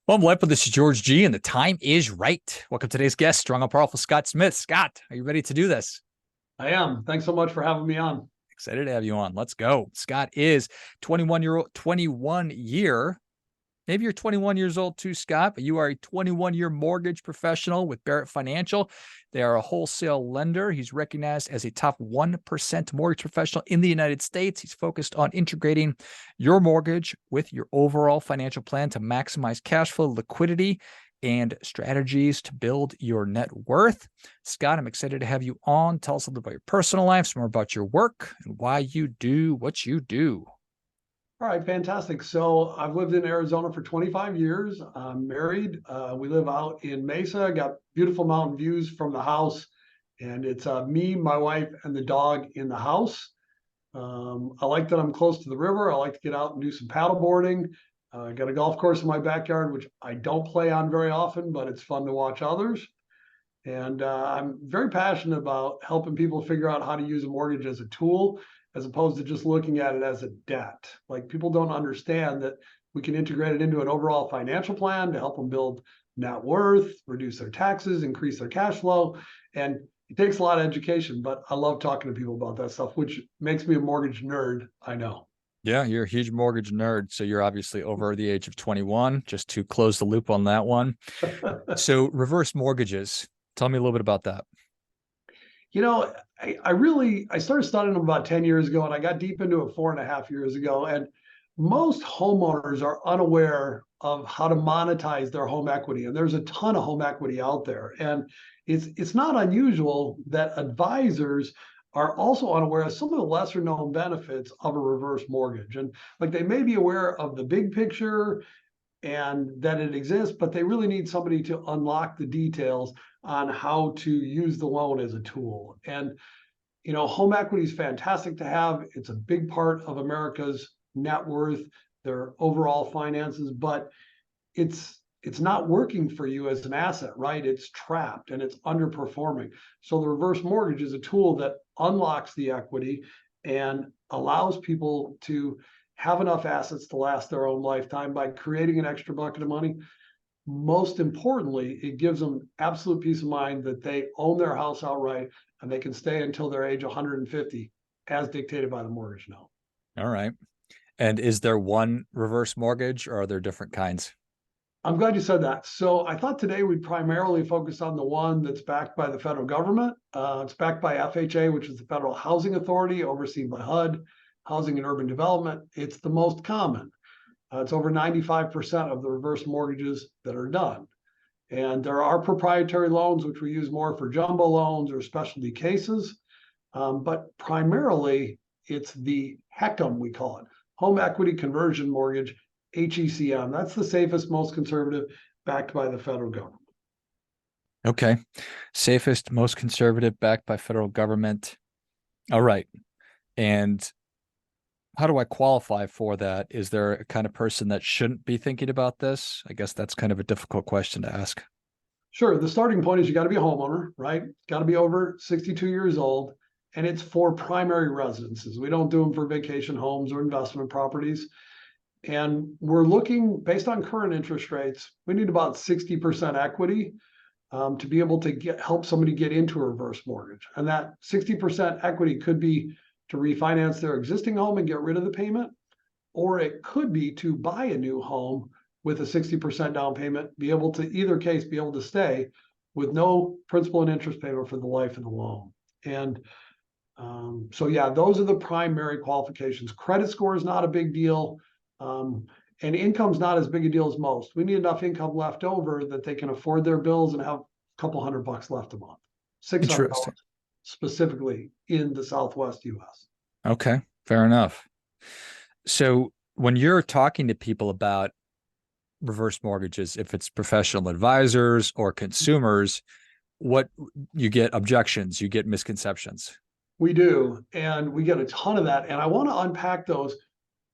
Well, I'm Leopard. This is George G, and the time is right. Welcome to today's guest, strong and powerful Scott Smith. Scott, are you ready to do this? I am. Thanks so much for having me on. Excited to have you on. Let's go. Scott is 21 year, maybe you're 21 years old too, Scott, but you are a 21-year mortgage professional with Barrett Financial. They are a wholesale lender. He's recognized as a top 1% mortgage professional in the United States. He's focused on integrating your mortgage with your overall financial plan to maximize cash flow, liquidity, and strategies to build your net worth. Scott, I'm excited to have you on. Tell us a little about your personal life, some more about your work, and why you do what you do. All right, fantastic. So I've lived in Arizona for 25 years. I'm married. We live out in Mesa, got beautiful mountain views from the house. And it's me, my wife, and the dog in the house. I like that I'm close to the river. I like to get out and do some paddle boarding. I got a golf course in my backyard, which I don't play on very often, but it's fun to watch others. And I'm very passionate about helping people figure out how to use a mortgage as a tool, as opposed to just looking at it as a debt. Like people don't understand that we can integrate it into an overall financial plan to help them build net worth, reduce their taxes, increase their cash flow. And it takes a lot of education, but I love talking to people about that stuff, which makes me a mortgage nerd, I know. Yeah, you're a huge mortgage nerd. So you're obviously over the age of 21, just to close the loop on that one. So reverse mortgages. Tell me a little bit about that. You know, I started studying them about 10 years ago, and I got deep into it 4.5 years ago. And most homeowners are unaware of how to monetize their home equity. And there's a ton of home equity out there. And it's not unusual that advisors are also unaware of some of the lesser known benefits of a reverse mortgage. And like they may be aware of the big picture and that it exists, but they really need somebody to unlock the details on how to use the loan as a tool. And home equity is fantastic to have. It's a big part of America's net worth, their overall finances, but it's not working for you as an asset, right? It's trapped and it's underperforming. So the reverse mortgage is a tool that unlocks the equity and allows people to have enough assets to last their own lifetime by creating an extra bucket of money. Most importantly, it gives them absolute peace of mind that they own their house outright and they can stay until their age 150 as dictated by the mortgage note. All right. And is there one reverse mortgage or are there different kinds? I'm glad you said that. So I thought today we'd primarily focus on the one that's backed by the federal government. It's backed by FHA, which is the Federal Housing Authority, overseen by HUD, Housing and Urban Development. It's the most common. It's over 95% of the reverse mortgages that are done. And there are proprietary loans, which we use more for jumbo loans or specialty cases. But primarily, it's the HECM, we call it, home equity conversion mortgage, HECM. That's the safest, most conservative, backed by the federal government. Okay. Safest, most conservative, backed by federal government. All right. And how do I qualify for that? Is there a kind of person that shouldn't be thinking about this? I guess that's kind of a difficult question to ask. Sure. The starting point is you got to be a homeowner, right? Got to be over 62 years old. And it's for primary residences. We don't do them for vacation homes or investment properties. And we're looking, based on current interest rates, we need about 60% equity to be able to help somebody get into a reverse mortgage. And that 60% equity could be to refinance their existing home and get rid of the payment, or it could be to buy a new home with a 60% down payment, be able to, either case, be able to stay with no principal and interest payment for the life of the loan. And so, yeah, those are the primary qualifications. Credit score is not a big deal. And income's not as big a deal as most. We need enough income left over that they can afford their bills and have a couple $100 left a month. $600 Interesting. specifically in the Southwest US. Okay. Fair enough. So when you're talking to people about reverse mortgages, if it's professional advisors or consumers, what you get objections, you get misconceptions. We do, and we get a ton of that. And I want to unpack those.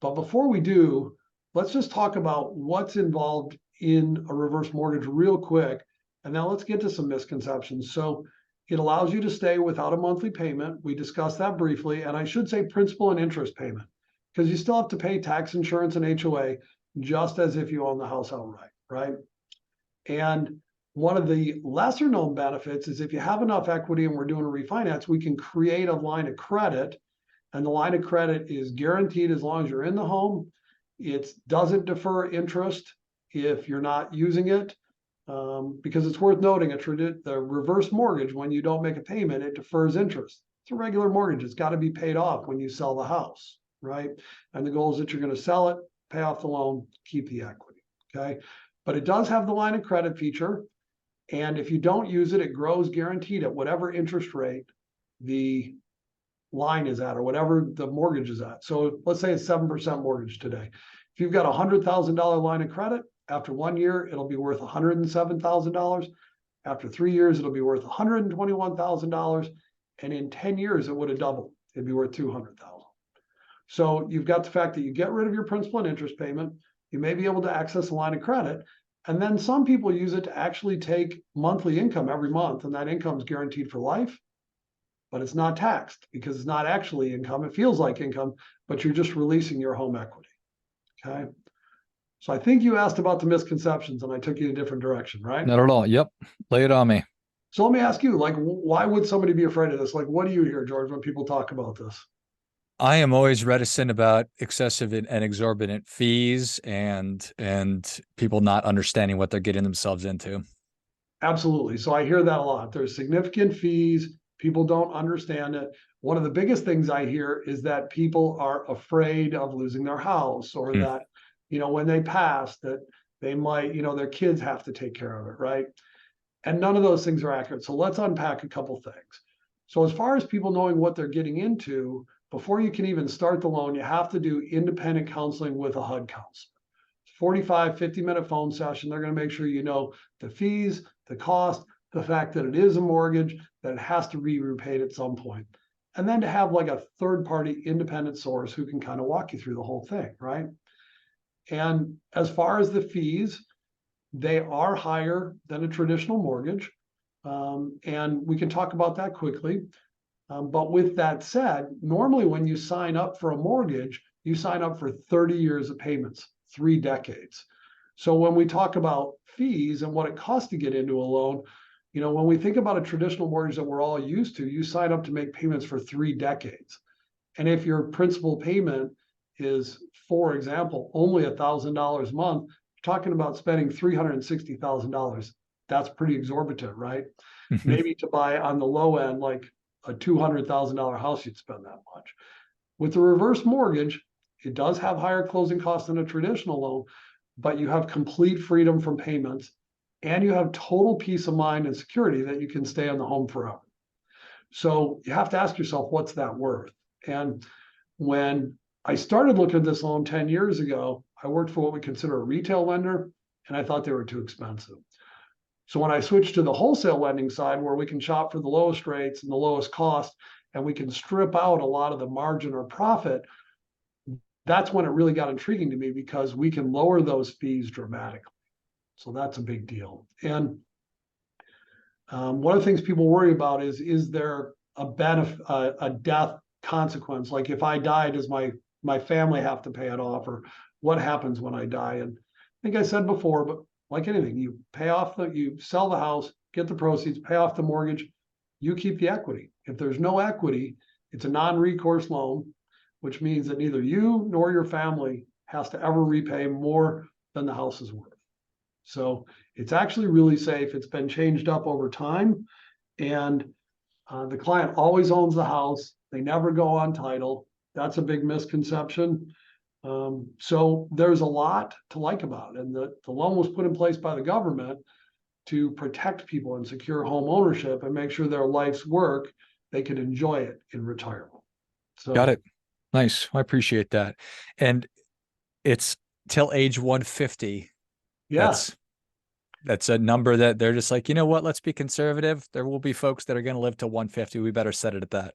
But before we do, let's just talk about what's involved in a reverse mortgage real quick. And now let's get to some misconceptions. So it allows you to stay without a monthly payment. We discussed that briefly. And I should say principal and interest payment, because you still have to pay tax, insurance, and HOA just as if you own the house outright. right? And one of the lesser known benefits is if you have enough equity and we're doing a refinance, we can create a line of credit, and the line of credit is guaranteed as long as you're in the home. It doesn't defer interest if you're not using it, because it's worth noting the reverse mortgage, when you don't make a payment, it defers interest. It's a regular mortgage. It's got to be paid off when you sell the house, right? And the goal is that you're going to sell it, pay off the loan, keep the equity, okay? But it does have the line of credit feature. And if you don't use it, it grows guaranteed at whatever interest rate the line is at or whatever the mortgage is at. So let's say it's 7% mortgage today. If you've got a $100,000 line of credit, after 1 year, it'll be worth $107,000. After 3 years, it'll be worth $121,000. And in 10 years, it would have doubled. It'd be worth $200,000. So you've got the fact that you get rid of your principal and interest payment. You may be able to access a line of credit. And then some people use it to actually take monthly income every month, and that income is guaranteed for life, but it's not taxed because it's not actually income. It feels like income, but you're just releasing your home equity, okay? So I think you asked about the misconceptions and I took you in a different direction, right? Not at all. Yep. Lay it on me. So let me ask you, like, why would somebody be afraid of this? Like, what do you hear, George, when people talk about this? I am always reticent about excessive and exorbitant fees and people not understanding what they're getting themselves into. Absolutely. So I hear that a lot. There's significant fees. People don't understand it. One of the biggest things I hear is that people are afraid of losing their house, or Hmm. that, when they pass, that they might, their kids have to take care of it, right? And none of those things are accurate. So let's unpack a couple things. So as far as people knowing what they're getting into, before you can even start the loan, you have to do independent counseling with a HUD counselor. 45, 50-minute phone session. They're going to make sure you know the fees, the cost, the fact that it is a mortgage, that it has to be repaid at some point. And then to have like a third-party independent source who can kind of walk you through the whole thing, right? And as far as the fees, they are higher than a traditional mortgage. And we can talk about that quickly. But with that said, normally when you sign up for a mortgage, you sign up for 30 years of payments, 3 decades. So when we talk about fees and what it costs to get into a loan, when we think about a traditional mortgage that we're all used to, you sign up to make payments for 3 decades. And if your principal payment is, for example, only $1,000 a month, you're talking about spending $360,000. That's pretty exorbitant, right? Maybe to buy on the low end, like a $200,000 house, you'd spend that much. With the reverse mortgage, it does have higher closing costs than a traditional loan, but you have complete freedom from payments, and you have total peace of mind and security that you can stay in the home forever. So you have to ask yourself, what's that worth? And when I started looking at this loan 10 years ago, I worked for what we consider a retail lender, and I thought they were too expensive. So when I switched to the wholesale lending side, where we can shop for the lowest rates and the lowest cost, and we can strip out a lot of the margin or profit, that's when it really got intriguing to me, because we can lower those fees dramatically. So that's a big deal. And one of the things people worry about is there a benefit, a death consequence? Like if I die, does my family have to pay it off, or what happens when I die? And I think I said before, but like anything, you you sell the house, get the proceeds, pay off the mortgage, you keep the equity. If there's no equity, it's a non-recourse loan, which means that neither you nor your family has to ever repay more than the house is worth. So it's actually really safe. It's been changed up over time, and the client always owns the house. They never go on title. That's a big misconception. So there's a lot to like about it. And the loan was put in place by the government to protect people and secure home ownership and make sure their life's work, they can enjoy it in retirement. So Got it. Nice. I appreciate that. And it's till age 150. yeah, That's a number that they're just like, you know what, let's be conservative. There will be folks that are going to live to 150. We better set it at that.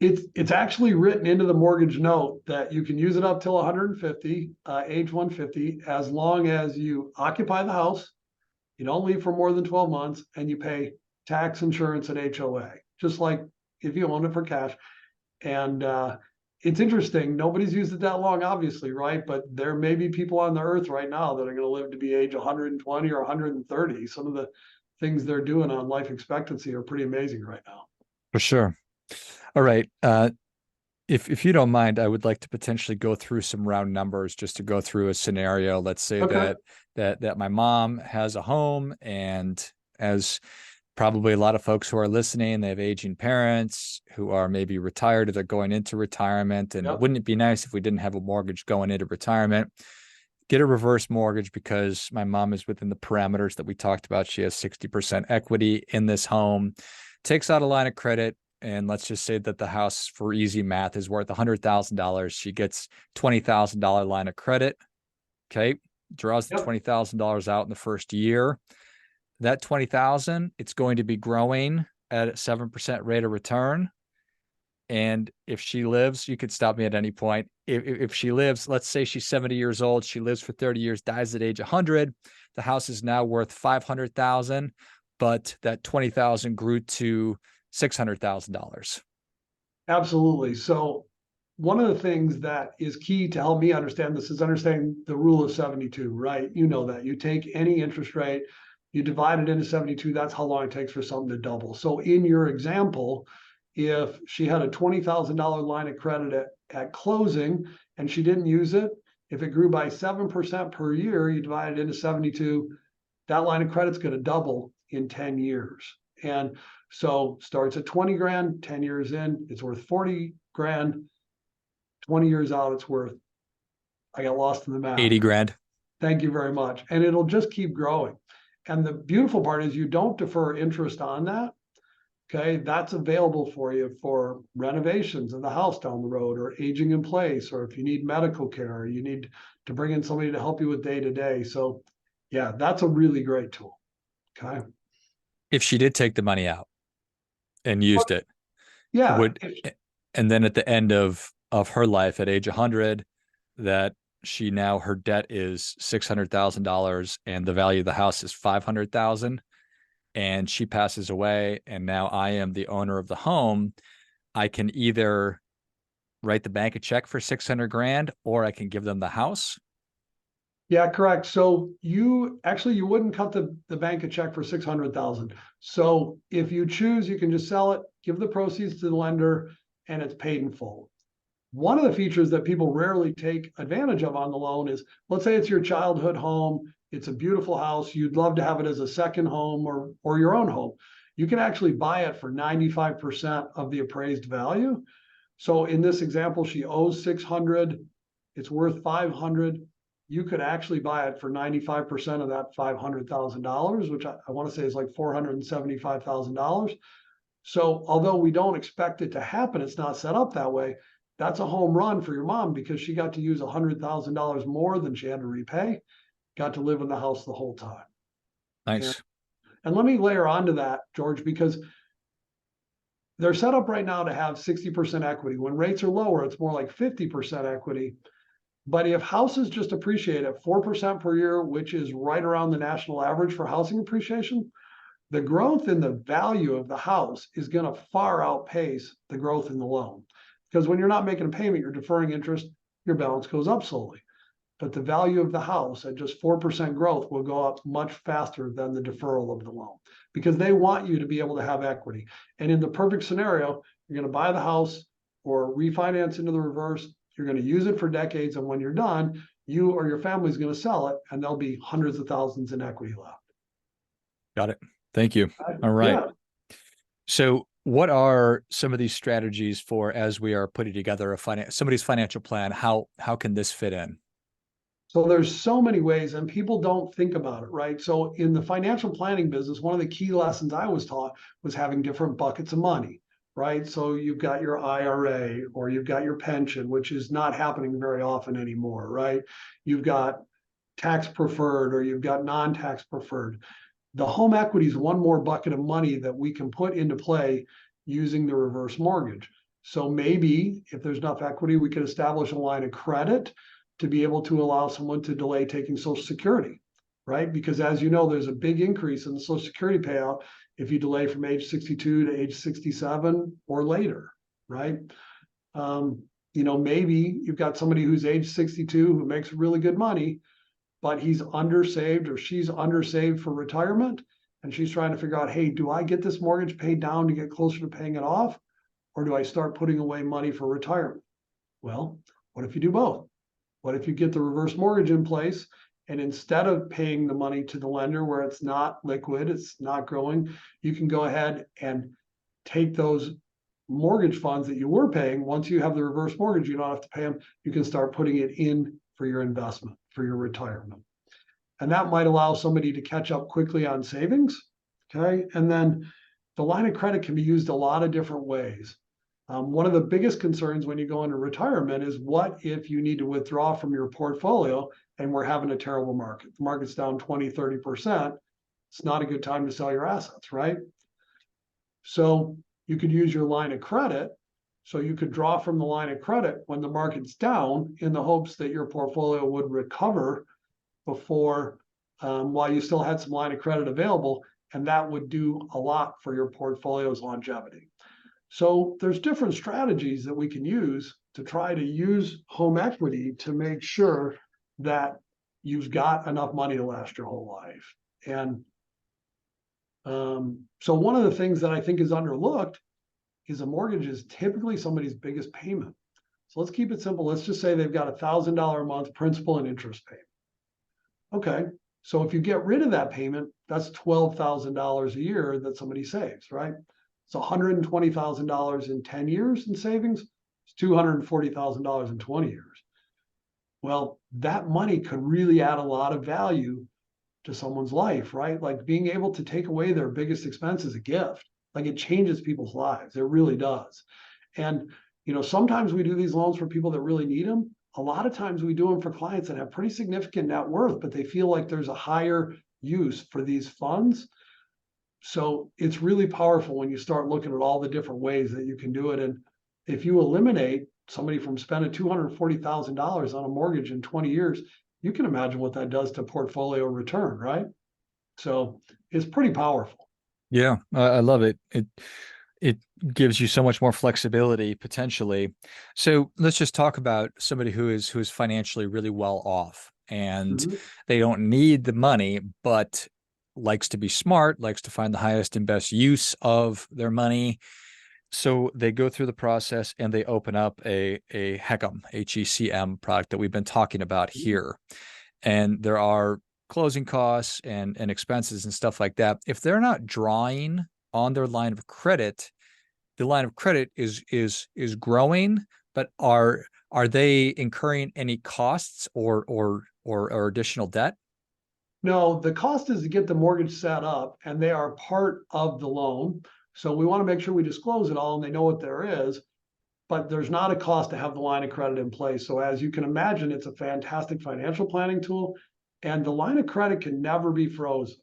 it's actually written into the mortgage note that you can use it up till 150, age 150, as long as you occupy the house, you don't leave for more than 12 months, and you pay tax, insurance, and HOA, just like if you own it for cash. And it's interesting. Nobody's used it that long, obviously, right? But there may be people on the earth right now that are going to live to be age 120 or 130. Some of the things they're doing on life expectancy are pretty amazing right now. For sure. All right. If you don't mind, I would like to potentially go through some round numbers just to go through a scenario. Let's say Okay. that my mom has a home, and as probably a lot of folks who are listening, they have aging parents who are maybe retired or they're going into retirement. And Yep. wouldn't it be nice if we didn't have a mortgage going into retirement? Get a reverse mortgage because my mom is within the parameters that we talked about. She has 60% equity in this home, takes out a line of credit, and let's just say that the house, for easy math, is worth $100,000. She gets $20,000 line of credit. Okay. Draws the Yep. $20,000 out in the first year. That 20,000, it's going to be growing at a 7% rate of return. And if she lives, you could stop me at any point. If she lives, let's say she's 70 years old, she lives for 30 years, dies at age 100, the house is now worth 500,000, but that 20,000 grew to $600,000. Absolutely. So one of the things that is key to help me understand this is understanding the rule of 72, right? You know that. You take any interest rate, you divide it into 72, that's how long it takes for something to double. So in your example, if she had a $20,000 line of credit at closing and she didn't use it, if it grew by 7% per year, you divide it into 72, that line of credit's going to double in 10 years. And so starts at 20 grand, 10 years in, it's worth 40 grand, 20 years out, it's worth, I got lost in the math. 80 grand. Thank you very much. And it'll just keep growing. And the beautiful part is you don't defer interest on that. Okay, that's available for you for renovations of the house down the road, or aging in place, or if you need medical care, or you need to bring in somebody to help you with day to day. So, yeah, that's a really great tool. Okay. If she did take the money out and used it, Yeah. would, and then at the end of her life at age 100, that she now, her debt is $600,000 and the value of the house is 500,000, and she passes away and now I am the owner of the home, I can either write the bank a check for 600 grand or I can give them the house. Yeah, correct. So you wouldn't cut the bank a check for 600,000. So if you choose, you can just sell it, give the proceeds to the lender, and it's paid in full. One of the features that people rarely take advantage of on the loan is, let's say it's your childhood home, it's a beautiful house, you'd love to have it as a second home or your own home. You can actually buy it for 95% of the appraised value. So in this example, she owes 600, it's worth 500. You could actually buy it for 95% of that $500,000, which I want to say is like $475,000. So although we don't expect it to happen, it's not set up that way. That's a home run for your mom because she got to use $100,000 more than she had to repay, got to live in the house the whole time. And, Nice. and let me layer onto that, George, because they're set up right now to have 60% equity. When rates are lower, it's more like 50% equity. But if houses just appreciate at 4% per year, which is right around the national average for housing appreciation, the growth in the value of the house is going to far outpace the growth in the loan. Because when you're not making a payment, you're deferring interest, your balance goes up slowly. But the value of the house at just 4% growth will go up much faster than the deferral of the loan because they want you to be able to have equity. And in the perfect scenario, you're going to buy the house or refinance into the reverse. You're going to use it for decades. And when you're done, you or your family is going to sell it and there'll be hundreds of thousands in equity left. Got it. Thank you. All right. Yeah. So what are some of these strategies for, as we are putting together somebody's financial plan, how can this fit in? So there's so many ways and people don't think about it, right? So in the financial planning business, one of the key lessons I was taught was having different buckets of money, right? So you've got your IRA or you've got your pension, which is not happening very often anymore, right? You've got tax preferred or you've got non-tax preferred. The home equity is one more bucket of money that we can put into play using the reverse mortgage. So maybe if there's enough equity, we could establish a line of credit to be able to allow someone to delay taking Social Security, right? Because as you know, there's a big increase in the Social Security payout if you delay from age 62 to age 67 or later, right? maybe you've got somebody who's age 62 who makes really good money, but he's undersaved or she's undersaved for retirement. And she's trying to figure out, hey, do I get this mortgage paid down to get closer to paying it off? Or do I start putting away money for retirement? Well, what if you do both? What if you get the reverse mortgage in place, and instead of paying the money to the lender where it's not liquid, it's not growing, you can go ahead and take those mortgage funds that you were paying. Once you have the reverse mortgage, you don't have to pay them. You can start putting it in for your investment, for your retirement. And that might allow somebody to catch up quickly on savings. Okay. And then the line of credit can be used a lot of different ways. One of the biggest concerns when you go into retirement is, what if you need to withdraw from your portfolio and we're having a terrible market? The market's down 20, 30%. It's not a good time to sell your assets, right? So you could use your line of credit. So you could draw from the line of credit when the market's down in the hopes that your portfolio would recover before, while you still had some line of credit available, and that would do a lot for your portfolio's longevity. So there's different strategies that we can use to try to use home equity to make sure that you've got enough money to last your whole life. And so one of the things that I think is underlooked is a mortgage is typically somebody's biggest payment. So let's keep it simple. Let's just say they've got $1,000 a month principal and interest payment. Okay, so if you get rid of that payment, that's $12,000 a year that somebody saves, right? It's $120,000 in 10 years in savings. It's $240,000 in 20 years. Well, that money could really add a lot of value to someone's life, right? Like being able to take away their biggest expense is a gift. Like it changes people's lives. It really does. And, sometimes we do these loans for people that really need them. A lot of times we do them for clients that have pretty significant net worth, but they feel like there's a higher use for these funds. So it's really powerful when you start looking at all the different ways that you can do it. And if you eliminate somebody from spending $240,000 on a mortgage in 20 years, you can imagine what that does to portfolio return, right? So it's pretty powerful. Yeah, I love it. It gives you so much more flexibility potentially. So let's just talk about somebody who is financially really well off, and Mhm. they don't need the money, but likes to be smart, likes to find the highest and best use of their money. So they go through the process and they open up a HECM, HECM product that we've been talking about here. And there are closing costs and expenses and stuff like that. If they're not drawing on their line of credit, the line of credit is growing, but are they incurring any costs or additional debt? No, the cost is to get the mortgage set up, and they are part of the loan. So we want to make sure we disclose it all and they know what there is, but there's not a cost to have the line of credit in place. So as you can imagine, it's a fantastic financial planning tool, and the line of credit can never be frozen.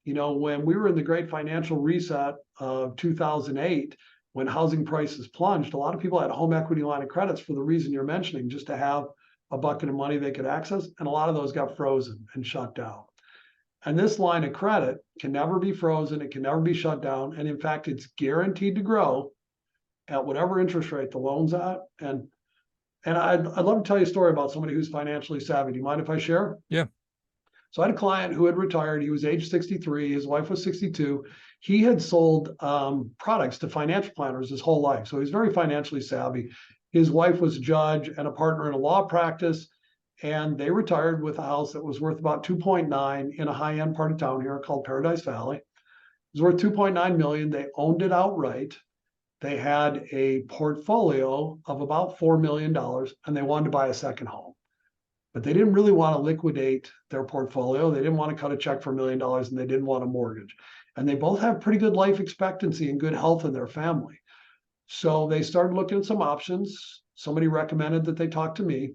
When we were in the great financial reset of 2008, when housing prices plunged, a lot of people had home equity line of credits for the reason you're mentioning, just to have a bucket of money they could access. And a lot of those got frozen and shut down. And this line of credit can never be frozen. It can never be shut down. And in fact, it's guaranteed to grow at whatever interest rate the loan's at. And I'd love to tell you a story about somebody who's financially savvy. Do you mind if I share? Yeah. So I had a client who had retired. He was age 63. His wife was 62. He had sold products to financial planners his whole life. So he's very financially savvy. His wife was a judge and a partner in a law practice. And they retired with a house that was worth about 2.9 in a high-end part of town here called Paradise Valley. It was worth 2.9 million. They owned it outright. They had a portfolio of about $4 million, and they wanted to buy a second home. But they didn't really want to liquidate their portfolio. They didn't want to cut a check for $1 million, and they didn't want a mortgage. And they both have pretty good life expectancy and good health in their family. So they started looking at some options. Somebody recommended that they talk to me.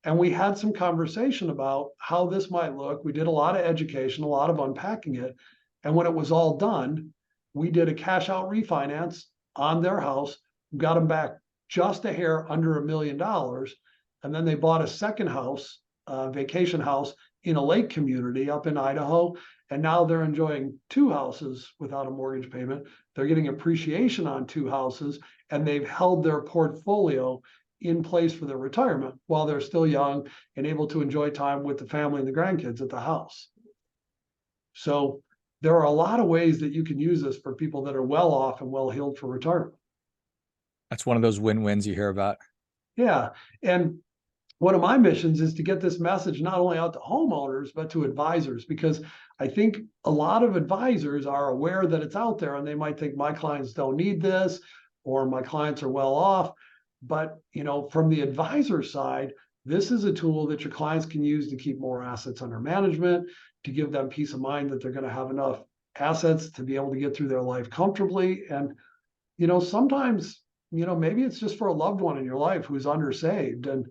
And we had some conversation about how this might look. We did a lot of education, a lot of unpacking it. And when it was all done, we did a cash out refinance on their house, got them back just a hair under $1 million. And then they bought a second house, a vacation house in a lake community up in Idaho. And now they're enjoying two houses without a mortgage payment. They're getting appreciation on two houses, and they've held their portfolio in place for their retirement while they're still young and able to enjoy time with the family and the grandkids at the house. So there are a lot of ways that you can use this for people that are well off and well heeled for retirement. That's one of those win-wins you hear about. Yeah. And one of my missions is to get this message not only out to homeowners, but to advisors, because I think a lot of advisors are aware that it's out there and they might think my clients don't need this or my clients are well off. But, from the advisor side, this is a tool that your clients can use to keep more assets under management, to give them peace of mind that they're going to have enough assets to be able to get through their life comfortably. And, sometimes, maybe it's just for a loved one in your life who's undersaved. And,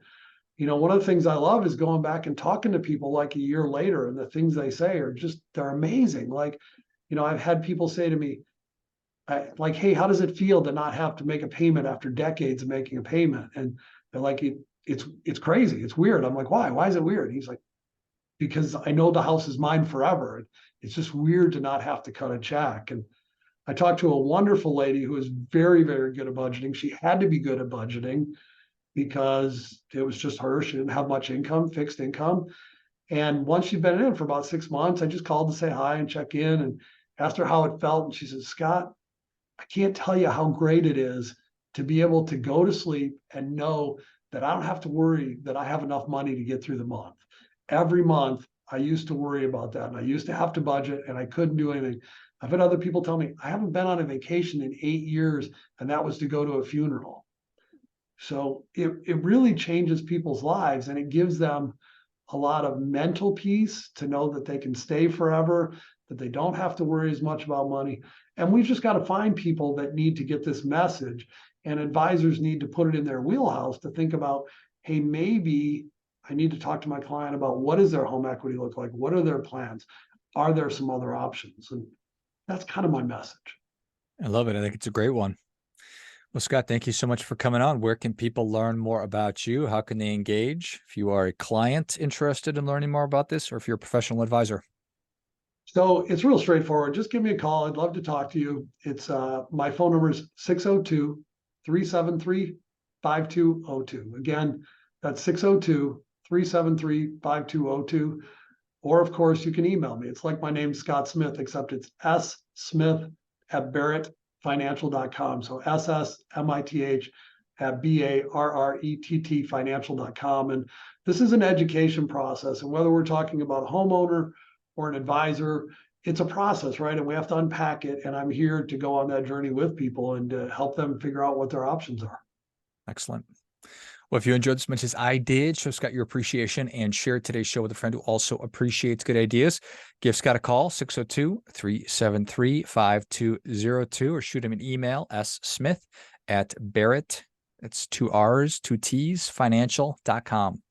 one of the things I love is going back and talking to people like a year later, and the things they say are just, they're amazing. Like, I've had people say to me, like, hey, how does it feel to not have to make a payment after decades of making a payment? And they're like, it's crazy. It's weird. I'm like, why? Why is it weird? He's like, because I know the house is mine forever. It's just weird to not have to cut a check. And I talked to a wonderful lady who is very, very good at budgeting. She had to be good at budgeting because it was just her. She didn't have much income, fixed income. And once she'd been in for about 6 months, I just called to say hi and check in and asked her how it felt. And she said, Scott, I can't tell you how great it is to be able to go to sleep and know that I don't have to worry that I have enough money to get through the month. Every month, I used to worry about that. And I used to have to budget and I couldn't do anything. I've had other people tell me, I haven't been on a vacation in 8 years, and that was to go to a funeral. So it really changes people's lives, and it gives them a lot of mental peace to know that they can stay forever, that they don't have to worry as much about money. And we've just got to find people that need to get this message, and advisors need to put it in their wheelhouse to think about, hey, maybe I need to talk to my client about what does their home equity look like? What are their plans? Are there some other options? And that's kind of my message. I love it. I think it's a great one. Well, Scott, thank you so much for coming on. Where can people learn more about you? How can they engage if you are a client interested in learning more about this, or if you're a professional advisor? So it's real straightforward. Just give me a call. I'd love to talk to you. It's my phone number is 602-373-5202. Again, that's 602-373-5202. Or of course, you can email me. It's like my name, Scott Smith, except it's smith@barrettfinancial.com. So SSMITH@BARRETT financial.com. And this is an education process. And whether we're talking about a homeowner or an advisor, it's a process, right? And we have to unpack it. And I'm here to go on that journey with people and to help them figure out what their options are. Excellent. Well, if you enjoyed this as much as I did, show Scott your appreciation and share today's show with a friend who also appreciates good ideas. Give Scott a call, 602-373-5202, or shoot him an email, smith@Barrett, that's 2 R's, 2 T's, financial.com.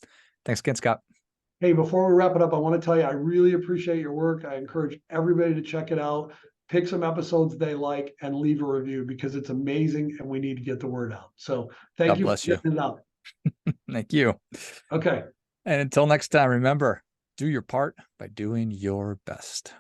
Thanks again, Scott. Hey, before we wrap it up, I want to tell you, I really appreciate your work. I encourage everybody to check it out, pick some episodes they like, and leave a review because it's amazing and we need to get the word out. So thank God you bless for you. getting it out. Thank you. Okay. And until next time, remember, do your part by doing your best.